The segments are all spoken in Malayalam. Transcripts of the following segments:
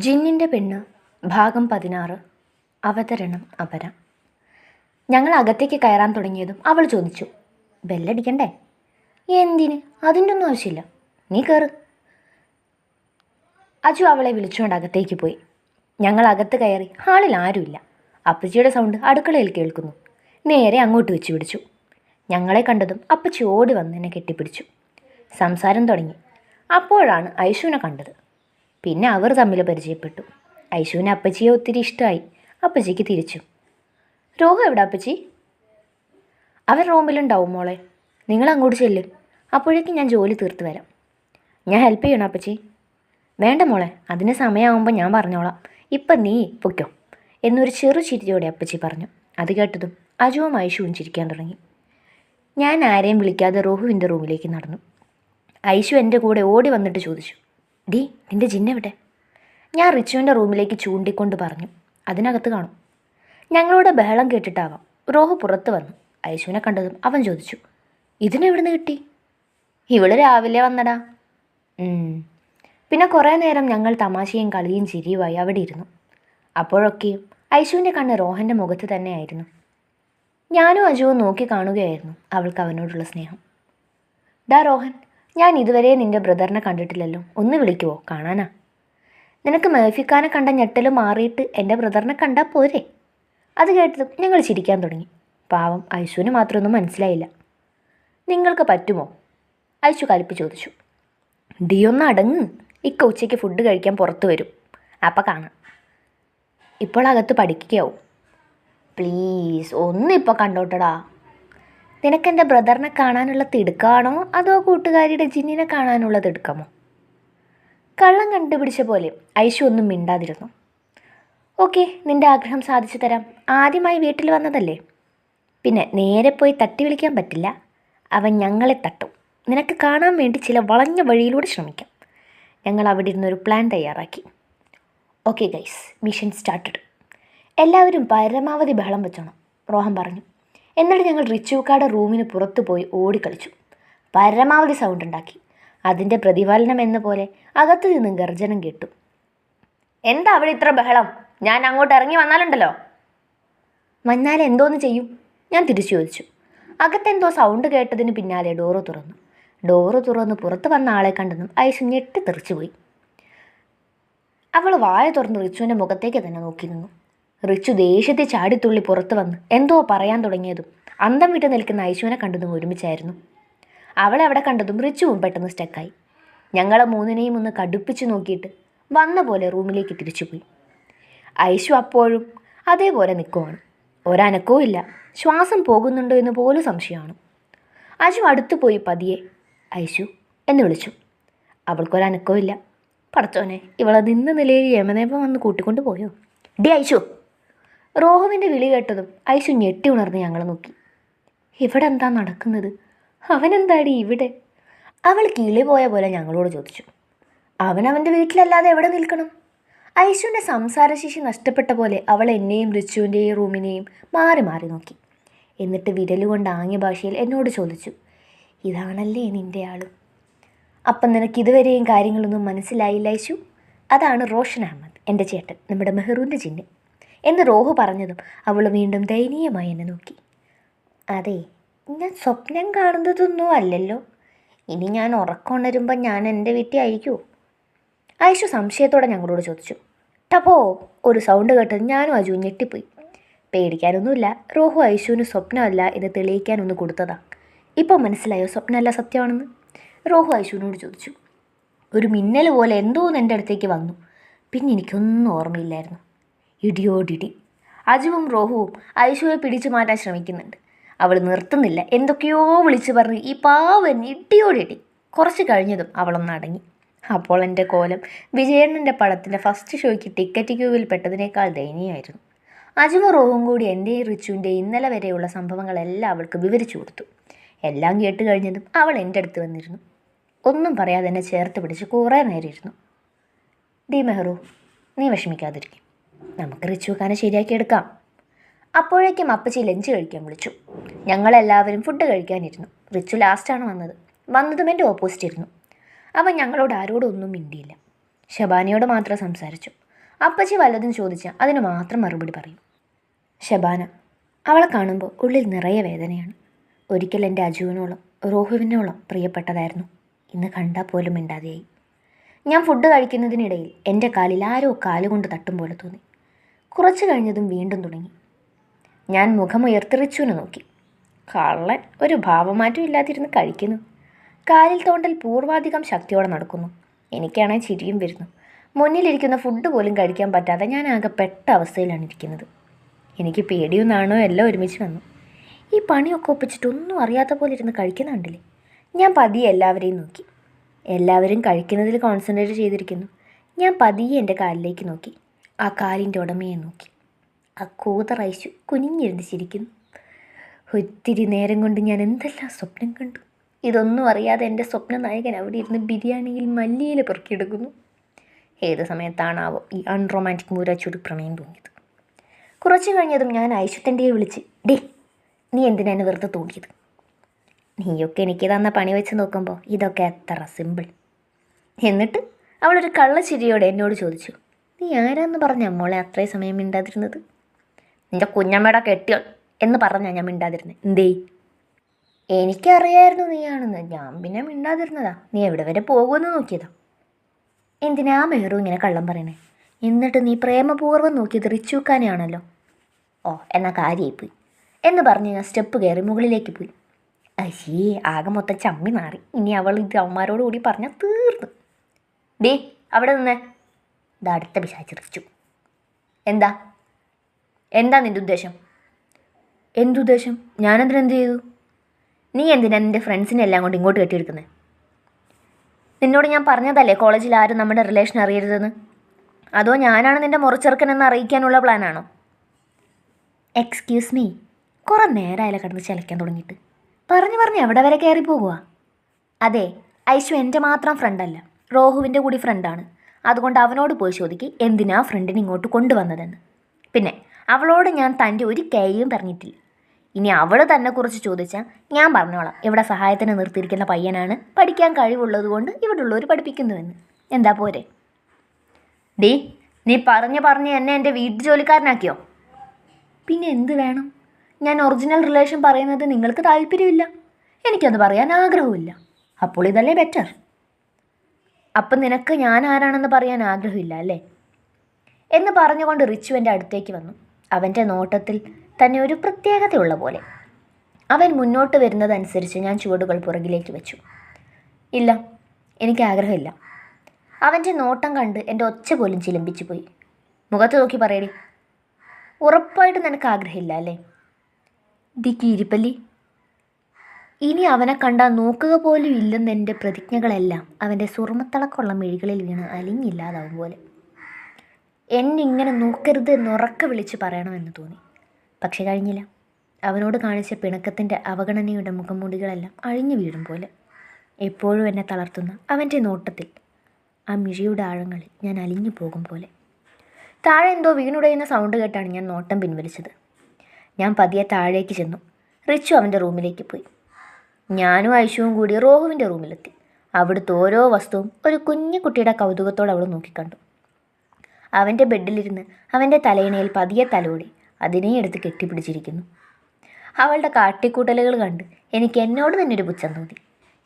ജിന്നിൻ്റെ പെണ്ണ് ഭാഗം 16. അവതരണം അപര. ഞങ്ങൾ അകത്തേക്ക് കയറാൻ തുടങ്ങിയതും അവൾ ചോദിച്ചു, ബെല്ലടിക്കണ്ടേ? എന്തിന്? അതിൻ്റെ ഒന്നും ആവശ്യമില്ല, നീ കയറ്. അജു അവളെ വിളിച്ചുകൊണ്ട് അകത്തേക്ക് പോയി. ഞങ്ങൾ അകത്ത് കയറി. ഹാളിൽ ആരുമില്ല. അപ്പച്ചിയുടെ സൗണ്ട് അടുക്കളയിൽ കേൾക്കുന്നു. നേരെ അങ്ങോട്ട് വെച്ച് പിടിച്ചു. ഞങ്ങളെ കണ്ടതും അപ്പച്ചി ഓടി വന്ന് എന്നെ കെട്ടിപ്പിടിച്ചു. സംസാരം തുടങ്ങി. അപ്പോഴാണ് ഐഷുവിനെ കണ്ടത്. പിന്നെ അവർ തമ്മിൽ പരിചയപ്പെട്ടു. ഐഷുവിന് അപ്പച്ചിയെ ഒത്തിരി ഇഷ്ടമായി. അപ്പച്ചിക്ക് തിരിച്ചു. രോഹു എവിടെ അപ്പച്ചി? അവൻ റൂമിലുണ്ടാവും മോളെ, നിങ്ങൾ അങ്ങോട്ട് ചെല്ല്. അപ്പോഴേക്കും ഞാൻ ജോലി തീർത്ത് വരാം. ഞാൻ ഹെൽപ്പ് ചെയ്യണം അപ്പച്ചി? വേണ്ട മോളെ, അതിന് സമയമാകുമ്പോൾ ഞാൻ പറഞ്ഞോളാം. ഇപ്പം നീ പൊയ്ക്കോ എന്നൊരു ചെറു ചിരിയോടെ അപ്പച്ചി പറഞ്ഞു. അത് കേട്ടതും അജുവും ഐഷുവും ചിരിക്കാൻ തുടങ്ങി. ഞാൻ ആരെയും വിളിക്കാതെ റോഹുവിൻ്റെ റൂമിലേക്ക് നടന്നു. ഐഷു എൻ്റെ കൂടെ ഓടി വന്നിട്ട് ചോദിച്ചു, ഡി നിൻ്റെ ജിന്നെവിടെ? ഞാൻ റിച്ചുവിൻ്റെ റൂമിലേക്ക് ചൂണ്ടിക്കൊണ്ട് പറഞ്ഞു, അതിനകത്ത് കാണും. ഞങ്ങളുടെ ബഹളം കേട്ടിട്ടാവാം റോഹു പുറത്ത് വന്നു. ഐശുവിനെ കണ്ടതും അവൻ ചോദിച്ചു, ഇതിനെവിടുന്ന് കിട്ടി? ഇവള് രാവിലെ വന്നടാ. പിന്നെ കുറേ നേരം ഞങ്ങൾ തമാശയും കളിയും ചിരിയുമായി അവിടെ ഇരുന്നു. അപ്പോഴൊക്കെയും ഐശുവിൻ്റെ കണ്ണ് റോഹൻ്റെ മുഖത്ത് തന്നെയായിരുന്നു. ഞാനും അജുവും നോക്കി കാണുകയായിരുന്നു അവൾക്ക് അവനോടുള്ള സ്നേഹം. ഡാ റോഹൻ, ഞാൻ ഇതുവരെ നിൻ്റെ ബ്രദറിനെ കണ്ടിട്ടില്ലല്ലോ, ഒന്ന് വിളിക്കുവോ? കാണാനാ. നിനക്ക് മേഫിക്കാനെ കണ്ട ഞെട്ടലും മാറിയിട്ട് എൻ്റെ ബ്രദറിനെ കണ്ടാൽ പോരെ? അത് കേട്ടതും ഞങ്ങൾ ചിരിക്കാൻ തുടങ്ങി. പാവം ഐശുവിന് മാത്രമൊന്നും മനസ്സിലായില്ല. നിങ്ങൾക്ക് പറ്റുമോ? ഐശു കലിപ്പ് ചോദിച്ചു. ഡി ഒന്ന് അടങ്ങ്, ഇക്ക ഉച്ചയ്ക്ക് ഫുഡ് കഴിക്കാൻ പുറത്തു വരും, അപ്പം കാണാം. ഇപ്പോൾ അകത്ത് പഠിക്കുകയാവും. പ്ലീസ് ഒന്നിപ്പോൾ കണ്ടോട്ടടാ. നിനക്കെൻ്റെ ബ്രദറിനെ കാണാനുള്ള തിടുക്കമാണോ അതോ കൂട്ടുകാരിയുടെ ജിന്നിനെ കാണാനുള്ള തിടുക്കമോ? കള്ളം കണ്ടുപിടിച്ച പോലെ ഐശു ഒന്നും മിണ്ടാതിരുന്നു. ഓക്കെ, നിൻ്റെ ആഗ്രഹം സാധിച്ചു തരാം. ആദ്യമായി വീട്ടിൽ വന്നതല്ലേ, പിന്നെ നേരെ പോയി തട്ടി വിളിക്കാൻ പറ്റില്ല. അവൻ ഞങ്ങളെ തട്ടും. നിനക്ക് കാണാൻ വേണ്ടി ചില വളഞ്ഞ വഴിയിലൂടെ ശ്രമിക്കാം. ഞങ്ങൾ അവിടെ ഇരുന്നൊരു പ്ലാൻ തയ്യാറാക്കി. Okay guys, mission started. എല്ലാവരും പരമാവധി ബഹളം വെച്ചോണം, റോഹൻ പറഞ്ഞു. എന്നിട്ട് ഞങ്ങൾ റിച്ചുക്കാടെ റൂമിന് പുറത്തു പോയി ഓടിക്കളിച്ചു. പരമാവധി സൗണ്ട് ഉണ്ടാക്കി. അതിൻ്റെ പ്രതിഫലനം എന്ന പോലെ അകത്തു നിന്നും ഗർജനം കേട്ടു. എന്താ അവിടെ ഇത്ര ബഹളം? ഞാൻ അങ്ങോട്ട് ഇറങ്ങി വന്നാലുണ്ടല്ലോ. വന്നാൽ എന്തോന്ന് ചെയ്യും? ഞാൻ തിരിച്ചു ചോദിച്ചു. അകത്തെന്തോ സൗണ്ട് കേട്ടതിന് പിന്നാലെ ഡോറ് തുറന്ന് പുറത്ത് വന്ന ആളെ കണ്ടെന്നും ഐശു ഞെട്ടിത്തെറിച്ചുപോയി. അവൾ വായ തുറന്ന് റിച്ചുവിൻ്റെ മുഖത്തേക്ക് തന്നെ നോക്കി നിന്നു. റിച്ചു ദേഷ്യത്തിൽ ചാടിത്തുള്ളി പുറത്ത് വന്ന് എന്തോ പറയാൻ തുടങ്ങിയതും അന്തം വിട്ട് നിൽക്കുന്ന ഐശുവിനെ കണ്ടതും ഒരുമിച്ചായിരുന്നു. അവളെ അവിടെ കണ്ടതും റിച്ചുവും പെട്ടെന്ന് സ്റ്റക്കായി. ഞങ്ങളെ മൂന്നിനെയും ഒന്ന് കടുപ്പിച്ച് നോക്കിയിട്ട് വന്ന പോലെ റൂമിലേക്ക് തിരിച്ചുപോയി. ഐശു അപ്പോഴും അതേപോലെ നിൽക്കുവാണ്. ഒരനക്കവും ഇല്ല. ശ്വാസം പോകുന്നുണ്ടോ എന്ന് പോലും സംശയമാണ്. അജു അടുത്തു പോയി പതിയെ ഐശു എന്ന് വിളിച്ചു. അവൾക്കൊരനക്കവും ഇല്ല. പടച്ചോനെ, ഇവളെ നിന്ന നിലയിൽ യമനേപ്പം വന്ന് കൂട്ടിക്കൊണ്ട് പോയോ? ഡി ഐശു! റോഹുവിൻ്റെ വിളി കേട്ടതും ഐശു ഞെട്ടി ഉണർന്ന് ഞങ്ങളെ നോക്കി. ഇവിടെ എന്താ നടക്കുന്നത്? അവനെന്താടി ഇവിടെ? അവൾ കിളി പോയ പോലെ ഞങ്ങളോട് ചോദിച്ചു. അവനവൻ്റെ വീട്ടിലല്ലാതെ എവിടെ നിൽക്കണം? ഐശുവിൻ്റെ സംസാരശേഷി നഷ്ടപ്പെട്ട പോലെ അവൾ എന്നെയും റിച്ചുവിൻ്റെയും റൂമിനെയും മാറി മാറി നോക്കി. എന്നിട്ട് വിരലുകൊണ്ട് ആംഗ്യ ഭാഷയിൽ എന്നോട് ചോദിച്ചു, ഇതാണല്ലേ നിൻ്റെ ആള്? അപ്പം നിനക്ക് ഇതുവരെയും കാര്യങ്ങളൊന്നും മനസ്സിലായില്ല ഐശു? അതാണ് റോഷൻ അഹമ്മദ്, എൻ്റെ ചേട്ടൻ, നമ്മുടെ മെഹ്റൂൻ്റെ ജിന്ന് എന്ന് റോഹു പറഞ്ഞതും അവൾ വീണ്ടും ദയനീയമായി എന്നെ നോക്കി. അതെ, ഞാൻ സ്വപ്നം കാണുന്നതൊന്നും അല്ലല്ലോ. ഇനി ഞാൻ ഉറക്കമുണരുമ്പോൾ ഞാൻ എൻ്റെ വീട്ടിൽ ആയിരിക്കുമോ? ഐശു സംശയത്തോടെ ഞങ്ങളോട് ചോദിച്ചു. ടപ്പോ ഒരു സൗണ്ട് കേട്ടത് ഞാനും അജു ഞെട്ടിപ്പോയി. പേടിക്കാനൊന്നുമില്ല, റോഹു ഐശുവിന് സ്വപ്നമല്ല എന്ന് തെളിയിക്കാനൊന്ന് കൊടുത്തതാ. ഇപ്പോൾ മനസ്സിലായോ സ്വപ്നമല്ല സത്യമാണെന്ന്? റോഹു ഐശുവിനോട് ചോദിച്ചു. ഒരു മിന്നൽ പോലെ എന്തോന്ന് എൻ്റെ അടുത്തേക്ക് വന്നു. പിന്നെ എനിക്കൊന്നും ഓർമ്മയില്ലായിരുന്നു. ഇടിയോടിടി. അജുവും റോഹുവും ഐശുവിനെ പിടിച്ചു മാറ്റാൻ ശ്രമിക്കുന്നുണ്ട്. അവൾ നിർത്തുന്നില്ല. എന്തൊക്കെയോ വിളിച്ചു പറഞ്ഞ് ഈ പാവൻ ഇടിയോടിടി. കുറച്ച് കഴിഞ്ഞതും അവളൊന്ന് അടങ്ങി. അപ്പോൾ എൻ്റെ കോലം വിജയണ്ണൻ്റെ പടത്തിൻ്റെ ഫസ്റ്റ് ഷോയ്ക്ക് ടിക്കറ്റ് ക്യൂവിൽ പെട്ടതിനേക്കാൾ ദയനീയമായിരുന്നു. അജുവും റോഹുവും കൂടി എൻ്റെയും റിച്ചുവിൻ്റെയും ഇന്നലെ വരെയുള്ള സംഭവങ്ങളെല്ലാം അവൾക്ക് വിവരിച്ചു കൊടുത്തു. എല്ലാം കേട്ട് കഴിഞ്ഞതും അവൾ എൻ്റെ അടുത്ത് വന്നിരുന്നു. ഒന്നും പറയാതെ എന്നെ ചേർത്ത് പിടിച്ച് കുറേ നേരം ഇരുന്നു. ഡി മെഹ്റു, നീ വിഷമിക്കാതിരിക്കും, നമുക്ക് റിച്ചുക്കാനെ ശരിയാക്കിയെടുക്കാം. അപ്പോഴേക്കും അപ്പച്ചി ലഞ്ച് കഴിക്കാൻ വിളിച്ചു. ഞങ്ങളെല്ലാവരും ഫുഡ് കഴിക്കാനിരുന്നു. റിച്ചു ലാസ്റ്റാണ് വന്നതും എൻ്റെ ഓപ്പോസിറ്റ് ഇരുന്നു. അവൻ ഞങ്ങളോട് ആരോടും ഒന്നും മിണ്ടിയില്ല. ഷബാനിയോട് മാത്രം സംസാരിച്ചു. അപ്പച്ചി വല്ലതും ചോദിച്ചാൽ അതിന് മാത്രം മറുപടി പറയും. ഷബാന. അവളെ കാണുമ്പോൾ ഉള്ളിൽ നിറയെ വേദനയാണ്. ഒരിക്കൽ എൻ്റെ അജുവിനോളം റോഹുവിനോളം പ്രിയപ്പെട്ടതായിരുന്നു. ഇന്ന് കണ്ടാൽ പോലും മിണ്ടാതെയായി. ഞാൻ ഫുഡ് കഴിക്കുന്നതിനിടയിൽ എൻ്റെ കാലിൽ ആരോ കാലുകൊണ്ട് തട്ടും പോലെ തോന്നി. കുറച്ച് കഴിഞ്ഞതും വീണ്ടും തുടങ്ങി. ഞാൻ മുഖമുയർത്തി റിച്ചുവിനെ നോക്കി. കള്ളൻ ഒരു ഭാവമാറ്റം ഇല്ലാതിരുന്ന് കഴിക്കുന്നു. കാലിൽ തോണ്ടൽ പൂർവാധികം ശക്തിയോടെ നടക്കുന്നു. എനിക്കാണെങ്കിൽ ചിരിയും വരുന്നു. മുന്നിലിരിക്കുന്ന ഫുഡ് പോലും കഴിക്കാൻ പറ്റാതെ ഞാൻ ആകെ പെട്ട അവസ്ഥയിലാണ് ഇരിക്കുന്നത്. എനിക്ക് പേടിയും നാണോ എല്ലാം ഒരുമിച്ച് വന്നു. ഈ പണിയൊക്കെ ഒപ്പിച്ചിട്ട് ഒന്നും അറിയാത്ത പോലെ ഇരുന്ന് കഴിക്കുന്നുണ്ടല്ലേ. ഞാൻ പതിയെ എല്ലാവരെയും നോക്കി. എല്ലാവരും കഴിക്കുന്നതിൽ കോൺസെൻട്രേറ്റ് ചെയ്തിരിക്കുന്നു. ഞാൻ പതിയെ എൻ്റെ കാലിലേക്ക് നോക്കി. ആ കാലിൻ്റെ ഉടമയെ നോക്കി. ആ കൂതറൈശു കുനിഞ്ഞിരുന്ന് ചിരിക്കുന്നു. ഒത്തിരി നേരം കൊണ്ട് ഞാൻ എന്തെല്ലാം സ്വപ്നം കണ്ടു. ഇതൊന്നും അറിയാതെ എൻ്റെ സ്വപ്ന നായകൻ അവിടെ ഇരുന്ന് ബിരിയാണിയിൽ മല്ലിയില പെറുക്കിയെടുക്കുന്നു. ഏത് സമയത്താണാവോ ഈ അൺറൊമാൻറ്റിക് മൂരാച്ചൂടി പ്രണയം തോന്നിയത്. കുറച്ച് കഴിഞ്ഞതും ഞാൻ ഐശ്വര്യൻ്റെയെ വിളിച്ച്, ഡേ നീ എന്തിനാണ് വെറുതെ തോന്നിയത്? നീയൊക്കെ എനിക്ക് തന്ന പണി വെച്ച് നോക്കുമ്പോൾ ഇതൊക്കെ എത്ര സിമ്പിൾ. എന്നിട്ട് അവളൊരു കള്ളച്ചിരിയോടെ എന്നോട് ചോദിച്ചു, നീ ആരാന്ന് പറഞ്ഞാൽ മോളെ അത്രയും സമയം മിണ്ടാതിരുന്നത്? നിൻ്റെ കുഞ്ഞമ്മയുടെ കെട്ടിയോ എന്ന് പറഞ്ഞാൽ ഞാൻ മിണ്ടാതിരുന്നത്. എന്തേ? എനിക്കറിയായിരുന്നു നീയാണെന്ന്. ഞാൻ പിന്നെ മിണ്ടാതിരുന്നതാ. നീ എവിടെ വരെ പോകുമെന്ന് നോക്കിയതാ. എന്തിനാ മെഹറു ഇങ്ങനെ കള്ളം പറയണേ? എന്നിട്ട് നീ പ്രേമപൂർവ്വം നോക്കിയത് റിച്ചൂക്കാനെയാണല്ലോ. ഓ എന്നാൽ കാര്യമായിപ്പോയി എന്ന് പറഞ്ഞ് ഞാൻ സ്റ്റെപ്പ് കയറി മുകളിലേക്ക് പോയി. അയ്യേ ആകെ മൊത്തം ചമ്മി മാറി. ഇനി അവൾ ഇത് അവന്മാരോട് കൂടി പറഞ്ഞാൽ തീർന്നു. ഡേ അവിടെ നിന്നേ. ഇത് അടുത്ത പിശാച് റിച്ചു. എന്താ എന്താ നിൻ്റെ ഉദ്ദേശം? എന്തുദ്ദേശം? ഞാനെന്തിനെന്ത് ചെയ്തു? നീ എന്തിനാ നിൻ്റെ ഫ്രണ്ട്സിനെ എല്ലാം കൊണ്ട് ഇങ്ങോട്ട് കെട്ടിയെടുക്കുന്നത്? നിന്നോട് ഞാൻ പറഞ്ഞതല്ലേ കോളേജിൽ ആരും നമ്മുടെ റിലേഷൻ അറിയരുതെന്ന്. അതോ ഞാനാണ് നിൻ്റെ മുറച്ചെറുക്കനെന്ന് അറിയിക്കാനുള്ള പ്ലാനാണോ? എക്സ്ക്യൂസ് മീ, കുറേ നേരമായാലും കിടന്ന് ചിലയ്ക്കാൻ തുടങ്ങിയിട്ട്. പറഞ്ഞ് എവിടെ വരെ കയറി പോകുക? അതെ, ഐശു എൻ്റെ മാത്രം ഫ്രണ്ടല്ല, റോഹുവിൻ്റെ കൂടി ഫ്രണ്ടാണ്. അതുകൊണ്ട് അവനോട് പോയി ചോദിക്ക് എന്തിനാ ഫ്രണ്ടിനെ ഇങ്ങോട്ട് കൊണ്ടുവന്നതെന്ന്. പിന്നെ അവളോട് ഞാൻ തൻ്റെ ഒരു കൈയും പറഞ്ഞിട്ടില്ല. ഇനി അവൾ തന്നെ കുറിച്ച് ചോദിച്ചാൽ ഞാൻ പറഞ്ഞോളാം, ഇവിടെ സഹായത്തിന് നിർത്തിയിരിക്കുന്ന പയ്യനാണ്, പഠിക്കാൻ കഴിവുള്ളത് കൊണ്ട് ഇവിടെ ഉള്ളവർ പഠിപ്പിക്കുന്നുവെന്ന്. എന്താ പോരെ? ഡീ നീ പറഞ്ഞ് എന്നെ എൻ്റെ വീട്ടു ജോലിക്കാരനാക്കിയോ? പിന്നെ എന്ത് വേണം? ഞാൻ ഒറിജിനൽ റിലേഷൻ പറയുന്നത് നിങ്ങൾക്ക് താല്പര്യമില്ല, എനിക്കത് പറയാൻ ആഗ്രഹമില്ല. അപ്പോൾ ഇതല്ലേ ബെറ്റർ. അപ്പം നിനക്ക് ഞാൻ ആരാണെന്ന് പറയാൻ ആഗ്രഹമില്ല അല്ലേ എന്ന് പറഞ്ഞുകൊണ്ട് റിച്ചു എൻ്റെ അടുത്തേക്ക് വന്നു. അവൻ്റെ നോട്ടത്തിൽ തന്നെ ഒരു പ്രത്യേകതയുള്ള പോലെ. അവൻ മുന്നോട്ട് വരുന്നതനുസരിച്ച് ഞാൻ ചുവടുകൾ പുറകിലേക്ക് വെച്ചു. ഇല്ല, എനിക്ക് ആഗ്രഹമില്ല. അവൻ്റെ നോട്ടം കണ്ട് എൻ്റെ ഒച്ച പോലും ചിലമ്പിച്ചു പോയി. മുഖത്ത് നോക്കി പറയടി, ഉറപ്പായിട്ട് നിനക്ക് ആഗ്രഹമില്ല അല്ലേ? ദിക്കിരിപ്പല്ലി. ഇനി അവനെ കണ്ടാൽ നോക്കുക പോലും ഇല്ലെന്നെൻ്റെ പ്രതിജ്ഞകളെല്ലാം അവൻ്റെ സുറുമത്തിളക്കമുള്ള മിഴികളിൽ വീണ് അലിഞ്ഞില്ലാതാവും പോലെ. എന്നിങ്ങനെ നോക്കരുത് എന്നുറക്കെ വിളിച്ച് പറയണമെന്ന് തോന്നി. പക്ഷെ കഴിഞ്ഞില്ല. അവനോട് കാണിച്ച പിണക്കത്തിൻ്റെ അവഗണനയുടെ മുഖംമൂടികളെല്ലാം അഴിഞ്ഞു വീഴും പോലെ. എപ്പോഴും എന്നെ തളർത്തുന്ന അവൻ്റെ നോട്ടത്തിൽ ആ മിഴിയുടെ ആഴങ്ങളിൽ ഞാൻ അലിഞ്ഞു പോകും പോലെ. താഴെ എന്തോ വീണുടയുന്ന സൗണ്ട് കേട്ടാണ് ഞാൻ നോട്ടം പിൻവലിച്ചത്. ഞാൻ പതിയെ താഴേക്ക് ചെന്നു. റിച്ചു അവൻ്റെ റൂമിലേക്ക് പോയി. ഞാനും ഐശുവും കൂടി റോഹുവിൻ്റെ റൂമിലെത്തി. അവിടുത്തെ ഓരോ വസ്തുവും ഒരു കുഞ്ഞു കുട്ടിയുടെ കൗതുകത്തോടെ അവൾ നോക്കിക്കണ്ടു. അവൻ്റെ ബെഡിലിരുന്ന് അവൻ്റെ തലയിണയിൽ പതിയെ തലോടി അതിനെ എടുത്ത് കെട്ടിപ്പിടിച്ചിരിക്കുന്നു. അവളുടെ കാട്ടിക്കൂട്ടലുകൾ കണ്ട് എനിക്ക് എന്നോട് തന്നെ ഒരു പുച്ഛം തോന്നി.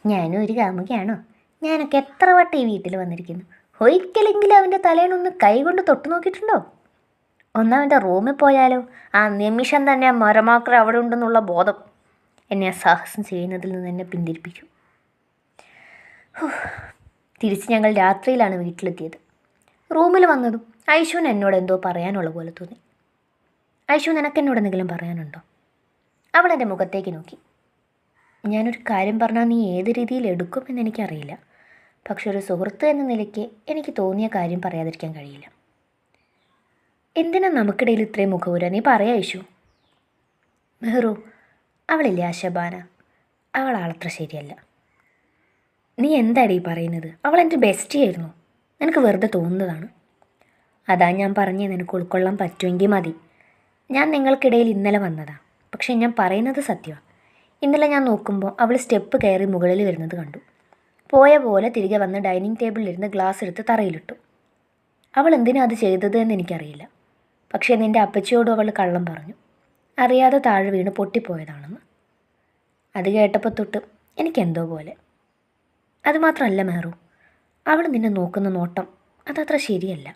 ഞാനും ഒരു കാമുകയാണോ? ഞാനൊക്കെ എത്ര വട്ടം ഈ വീട്ടിൽ വന്നിരിക്കുന്നു. ഒരിക്കലെങ്കിലും അവൻ്റെ തലയിണൊന്ന് കൈകൊണ്ട് തൊട്ടു നോക്കിയിട്ടുണ്ടോ? ഒന്നവൻ്റെ റൂമിൽ പോയാലോ ആ നിമിഷം തന്നെ മരമാക്ര അവിടെ ഉണ്ടെന്നുള്ള ബോധം എന്നെ സാഹസം ചെയ്യുന്നതിൽ നിന്ന് എന്നെ പിന്തിരിപ്പിക്കും. തിരിച്ച് ഞങ്ങൾ രാത്രിയിലാണ് വീട്ടിലെത്തിയത്. റൂമിൽ വന്നതും ഐശുവിന് എന്നോട് എന്തോ പറയാനുള്ള പോലെ തോന്നി. ഐശു, നിനക്ക് എന്നോട് എന്തെങ്കിലും പറയാനുണ്ടോ? അവൾ എൻ്റെ മുഖത്തേക്ക് നോക്കി. ഞാനൊരു കാര്യം പറഞ്ഞാൽ നീ ഏത് രീതിയിൽ എടുക്കുമെന്ന് എനിക്കറിയില്ല. പക്ഷെ ഒരു സുഹൃത്ത് എന്ന നിലയ്ക്ക് എനിക്ക് തോന്നിയ കാര്യം പറയാതിരിക്കാൻ കഴിയില്ല. എന്തിനാ നമുക്കിടയിൽ ഇത്രയും മുഖവുര? നീ പറയാ ഐശു. മെഹ്റു, അവളില്ലേ ആ ഷബാന, അവൾ ആളത്ര ശരിയല്ല. നീ എന്താടി ഈ പറയുന്നത്? അവൾ എൻ്റെ ബെസ്റ്റി ആയിരുന്നു. നിനക്ക് വെറുതെ തോന്നുന്നതാണ്. അതാ ഞാൻ പറഞ്ഞേ, നിനക്ക് ഉൾക്കൊള്ളാൻ പറ്റുമെങ്കിൽ മതി. ഞാൻ നിങ്ങൾക്കിടയിൽ ഇന്നലെ വന്നതാ, പക്ഷേ ഞാൻ പറയുന്നത് സത്യമാണ്. ഇന്നലെ ഞാൻ നോക്കുമ്പോൾ അവൾ സ്റ്റെപ്പ് കയറി മുകളിൽ വരുന്നത് കണ്ടു. പോയ പോലെ തിരികെ വന്ന് ഡൈനിങ് ടേബിളിലിരുന്ന് ഗ്ലാസ് എടുത്ത് തറയിലിട്ടു. അവൾ എന്തിനാ അത് ചെയ്തത് എന്ന് എനിക്കറിയില്ല. പക്ഷേ നിൻ്റെ അപ്പച്ചിയോടും അവൾ കള്ളം പറഞ്ഞു, അറിയാതെ താഴെ വീണ് പൊട്ടിപ്പോയതാണെന്ന്. അത് കേട്ടപ്പോൾ തൊട്ട് എനിക്കെന്തോ പോലെ. അതുമാത്രമല്ല മെഹറു, അവൾ നിന്നെ നോക്കുന്ന നോട്ടം അതത്ര ശരിയല്ല.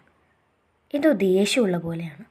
എന്തോ ദേഷ്യമുള്ള പോലെയാണ്.